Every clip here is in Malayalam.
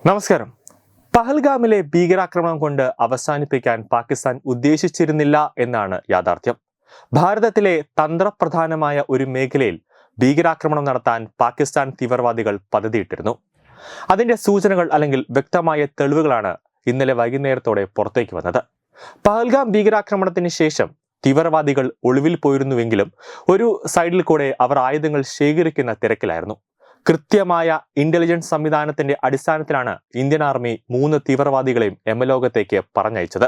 നമസ്കാരം. പഹൽഗാമിലെ ഭീകരാക്രമണം കൊണ്ട് അവസാനിപ്പിക്കാൻ പാകിസ്ഥാൻ ഉദ്ദേശിച്ചിരുന്നില്ല എന്നാണ് യാഥാർത്ഥ്യം. ഭാരതത്തിലെ തന്ത്രപ്രധാനമായ ഒരു മേഖലയിൽ ഭീകരാക്രമണം നടത്താൻ പാകിസ്ഥാൻ തീവ്രവാദികൾ പദ്ധതിയിട്ടിരുന്നു. അതിന്റെ സൂചനകൾ അല്ലെങ്കിൽ വ്യക്തമായ തെളിവുകളാണ് ഇന്നലെ വൈകുന്നേരത്തോടെ പുറത്തേക്ക് വന്നത്. പഹൽഗാം ഭീകരാക്രമണത്തിന് ശേഷം തീവ്രവാദികൾ ഒളിവിൽ പോയിരുന്നുവെങ്കിലും ഒരു സൈഡിൽ കൂടെ അവർ ആയുധങ്ങൾ ശേഖരിക്കുന്ന തിരക്കിലായിരുന്നു. കൃത്യമായ ഇന്റലിജൻസ് സംവിധാനത്തിന്റെ അടിസ്ഥാനത്തിലാണ് ഇന്ത്യൻ ആർമി 3 തീവ്രവാദികളെയും യമലോകത്തേക്ക് പറഞ്ഞയച്ചത്.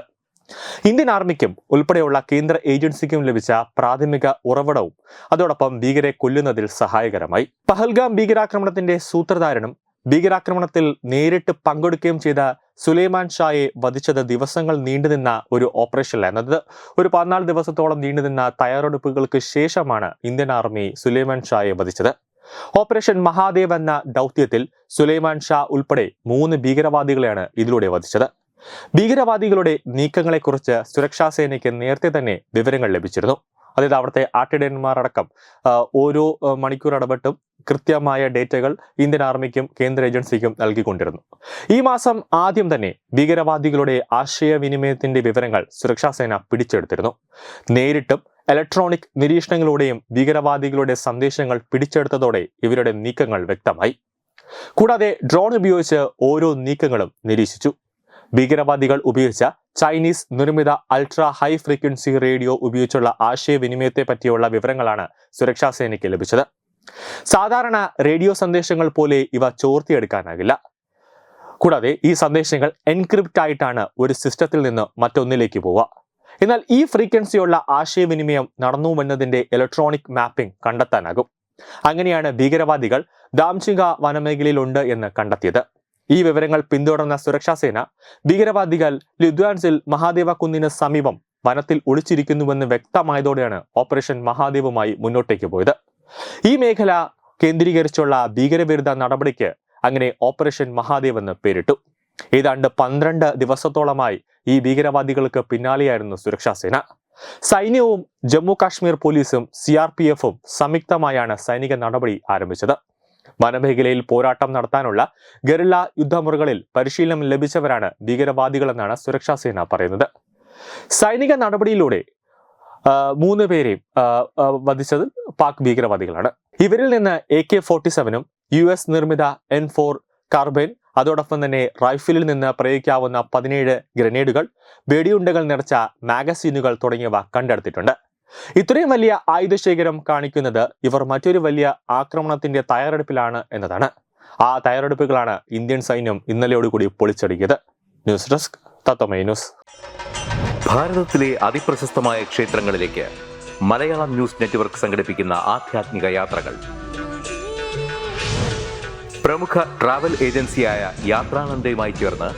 ഇന്ത്യൻ ആർമിക്കും ഉൾപ്പെടെയുള്ള കേന്ദ്ര ഏജൻസിക്കും ലഭിച്ച പ്രാഥമിക ഉറവിടവും അതോടൊപ്പം ഭീകരെ കൊല്ലുന്നതിൽ സഹായകരമായി. പഹൽഗാം ഭീകരാക്രമണത്തിന്റെ സൂത്രധാരനും ഭീകരാക്രമണത്തിൽ നേരിട്ട് പങ്കെടുക്കുകയും ചെയ്ത സുലൈമാൻ ഷായെ വധിച്ചത് ദിവസങ്ങൾ നീണ്ടുനിന്ന ഒരു ഓപ്പറേഷനിലായിരുന്നത്. ഒരു 14 ദിവസത്തോളം നീണ്ടുനിന്ന തയ്യാറെടുപ്പുകൾക്ക് ശേഷമാണ് ഇന്ത്യൻ ആർമി സുലൈമാൻ ഷായെ വധിച്ചത്. ഓപ്പറേഷൻ മഹാദേവ് എന്ന ദൗത്യത്തിൽ സുലൈമാൻ ഷാ ഉൾപ്പെടെ 3 ഭീകരവാദികളെയാണ് ഇതിലൂടെ വധിച്ചത്. ഭീകരവാദികളുടെ നീക്കങ്ങളെക്കുറിച്ച് സുരക്ഷാ സേനയ്ക്ക് നേരത്തെ തന്നെ വിവരങ്ങൾ ലഭിച്ചിരുന്നു. അതായത് അവിടുത്തെ ആട്ടിടയന്മാർ അടക്കം ഓരോ മണിക്കൂർ ഇടപെട്ടും കൃത്യമായ ഡേറ്റകൾ ഇന്ത്യൻ ആർമിക്കും കേന്ദ്ര ഏജൻസിക്കും നൽകിക്കൊണ്ടിരുന്നു. ഈ മാസം ആദ്യം തന്നെ ഭീകരവാദികളുടെ ആശയവിനിമയത്തിന്റെ വിവരങ്ങൾ സുരക്ഷാ സേന പിടിച്ചെടുത്തിരുന്നു. നേരിട്ടും ഇലക്ട്രോണിക് നിരീക്ഷണങ്ങളിലൂടെയും ഭീകരവാദികളുടെ സന്ദേശങ്ങൾ പിടിച്ചെടുത്തതോടെ ഇവരുടെ നീക്കങ്ങൾ വ്യക്തമായി. കൂടാതെ ഡ്രോൺ ഉപയോഗിച്ച് ഓരോ നീക്കങ്ങളും നിരീക്ഷിച്ചു. ഭീകരവാദികൾ ഉപയോഗിച്ച ചൈനീസ് നിർമ്മിത അൾട്രാ ഹൈ ഫ്രീക്വൻസി റേഡിയോ ഉപയോഗിച്ചുള്ള ആശയവിനിമയത്തെ പറ്റിയുള്ള വിവരങ്ങളാണ് സുരക്ഷാ സേനയ്ക്ക് ലഭിച്ചത്. സാധാരണ റേഡിയോ സന്ദേശങ്ങൾ പോലെ ഇവ ചോർത്തിയെടുക്കാനാകില്ല. കൂടാതെ ഈ സന്ദേശങ്ങൾ എൻക്രിപ്റ്റ് ആയിട്ടാണ് ഒരു സിസ്റ്റത്തിൽ നിന്ന് മറ്റൊന്നിലേക്ക് പോവുക. എന്നാൽ ഈ ഫ്രീക്വൻസിയുള്ള ആശയവിനിമയം നടന്നുവെന്നതിന്റെ ഇലക്ട്രോണിക് മാപ്പിംഗ് കണ്ടെത്താനാകും. അങ്ങനെയാണ് ഭീകരവാദികൾ ദാംചിക വനമേഖലയിലുണ്ട് എന്ന് കണ്ടെത്തിയത്. ഈ വിവരങ്ങൾ പിന്തുടർന്ന സുരക്ഷാ സേന ഭീകരവാദികൾ ലുദ്വാൻസിൽ മഹാദേവ കുന്നിന് സമീപം വനത്തിൽ ഒളിച്ചിരിക്കുന്നുവെന്ന് വ്യക്തമായതോടെയാണ് ഓപ്പറേഷൻ മഹാദേവുമായി മുന്നോട്ടേക്ക് പോയത്. ഈ മേഖല കേന്ദ്രീകരിച്ചുള്ള ഭീകരവിരുദ്ധ നടപടിക്ക് അങ്ങനെ ഓപ്പറേഷൻ മഹാദേവ് എന്ന് പേരിട്ടു. ഏതാണ്ട് 12 ദിവസത്തോളമായി ഈ ഭീകരവാദികൾക്ക് പിന്നാലെയായിരുന്നു സുരക്ഷാ സേന. സൈന്യവും ജമ്മു കാശ്മീർ പോലീസും CRPF-ഉം സംയുക്തമായാണ് സൈനിക നടപടി ആരംഭിച്ചത്. വനമേഖലയിൽ പോരാട്ടം നടത്താനുള്ള ഗറില്ല യുദ്ധമുറകളിൽ പരിശീലനം ലഭിച്ചവരാണ് ഭീകരവാദികളെന്നാണ് സുരക്ഷാ സേന പറയുന്നത്. സൈനിക നടപടിയിലൂടെ 3 പേരെയും വധിച്ചത് പാക് ഭീകരവാദികളാണ്. ഇവരിൽ നിന്ന് AK-47ഉം US നിർമ്മിത M4 കാർബൈൻ അതോടൊപ്പം തന്നെ റൈഫിലിൽ നിന്ന് പ്രയോഗിക്കാവുന്ന 17 ഗ്രനേഡുകൾ, വെടിയുണ്ടകൾ നിറച്ച മാഗസീനുകൾ തുടങ്ങിയവ കണ്ടെടുത്തിട്ടുണ്ട്. ഇത്രയും വലിയ ആയുധശേഖരം കാണിക്കുന്നത് ഇവർ മറ്റൊരു വലിയ ആക്രമണത്തിന്റെ തയ്യാറെടുപ്പിലാണ് എന്നതാണ്. ആ തയ്യാറെടുപ്പുകളാണ് ഇന്ത്യൻ സൈന്യം ഇന്നലെയോടുകൂടി പൊളിച്ചടുക്കിയത്. ന്യൂസ് ഡെസ്ക് തത്വമൈ ന്യൂസ്. ഭാരതത്തിലെ അതിപ്രശസ്തമായ ക്ഷേത്രങ്ങളിലേക്ക് മലയാളം ന്യൂസ് നെറ്റ്വർക്ക് സംഘടിപ്പിക്കുന്ന ആധ്യാത്മിക യാത്രകൾ. പ്രമുഖ ട്രാവൽ ഏജൻസിയായ യാത്രാനന്ദയുമായി ചേർന്ന്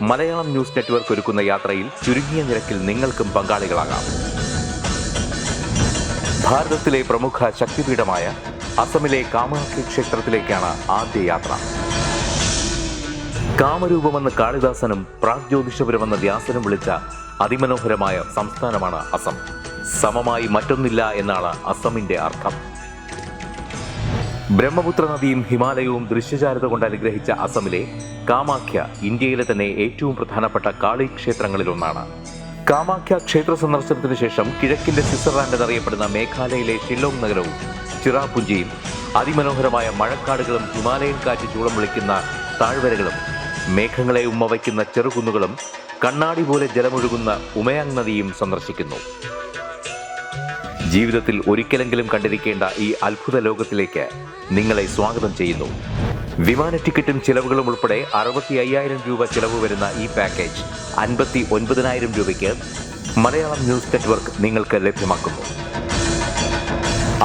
മലയാളം ന്യൂസ് നെറ്റ്വർക്ക് ഒരുക്കുന്ന യാത്രയിൽ ചുരുങ്ങിയ നിരക്കിൽ നിങ്ങൾക്കും പങ്കാളികളാകാം. ഭാരതത്തിലെ പ്രമുഖ ശക്തിപീഠമായ അസമിലെ കാമാഖ്യ ക്ഷേത്രത്തിലേക്കാണ് ആദ്യ യാത്ര. കാമരൂപമെന്ന കാളിദാസനും പ്രാഗ്ജ്യോതിഷപുരമെന്ന വ്യാസനും വിളിച്ച അതിമനോഹരമായ സംസ്ഥാനമാണ് അസം. സമമായി മറ്റൊന്നില്ല എന്നാണ് അസമിന്റെ അർത്ഥം. ബ്രഹ്മപുത്ര നദിയും ഹിമാലയവും ദൃശ്യചാരുത കൊണ്ട് അനുഗ്രഹിച്ച അസമിലെ കാമാഖ്യ ഇന്ത്യയിലെ തന്നെ ഏറ്റവും പ്രധാനപ്പെട്ട കാളി ക്ഷേത്രങ്ങളിലൊന്നാണ്. കാമാഖ്യ ക്ഷേത്ര സന്ദർശനത്തിന് ശേഷം കിഴക്കിന്റെ സ്വിറ്റ്സർലാൻഡ് എന്നറിയപ്പെടുന്ന മേഘാലയയിലെ ഷില്ലോങ് നഗരവും ചിറാപുഞ്ചിയും അതിമനോഹരമായ മഴക്കാടുകളും ഹിമാലയൻ കാറ്റ് ചൂളം വിളിക്കുന്ന താഴ്വരകളും മേഘങ്ങളെ ഉമ്മവയ്ക്കുന്ന ചെറുകുന്നുകളും കണ്ണാടി പോലെ ജലമൊഴുകുന്ന ഉമയാങ് നദിയും സന്ദർശിക്കുന്നു. ജീവിതത്തിൽ ഒരിക്കലെങ്കിലും കണ്ടിരിക്കേണ്ട ഈ അത്ഭുത ലോകത്തിലേക്ക് നിങ്ങളെ സ്വാഗതം ചെയ്യുന്നു. വിമാന ടിക്കറ്റും ചിലവുകളും ഉൾപ്പെടെ 65,000 രൂപ ചിലവ് വരുന്ന ഈ പാക്കേജ് 59,000 രൂപയ്ക്ക് മലയാളം ന്യൂസ് നെറ്റ്വർക്ക് നിങ്ങൾക്ക് ലഭ്യമാക്കുന്നു.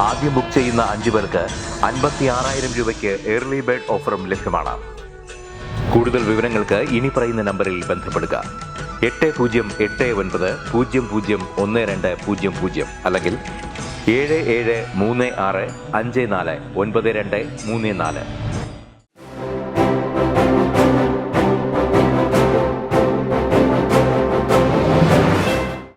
ആദ്യം ബുക്ക് ചെയ്യുന്ന 5 പേർക്ക് 56,000 രൂപയ്ക്ക് ഏർലി ബേർഡ് ഓഫറും ലഭ്യമാണ്. കൂടുതൽ വിവരങ്ങൾക്ക് ഇനി പറയുന്ന നമ്പറിൽ ബന്ധപ്പെടുക. 8089001200 അല്ലെങ്കിൽ 7736549234.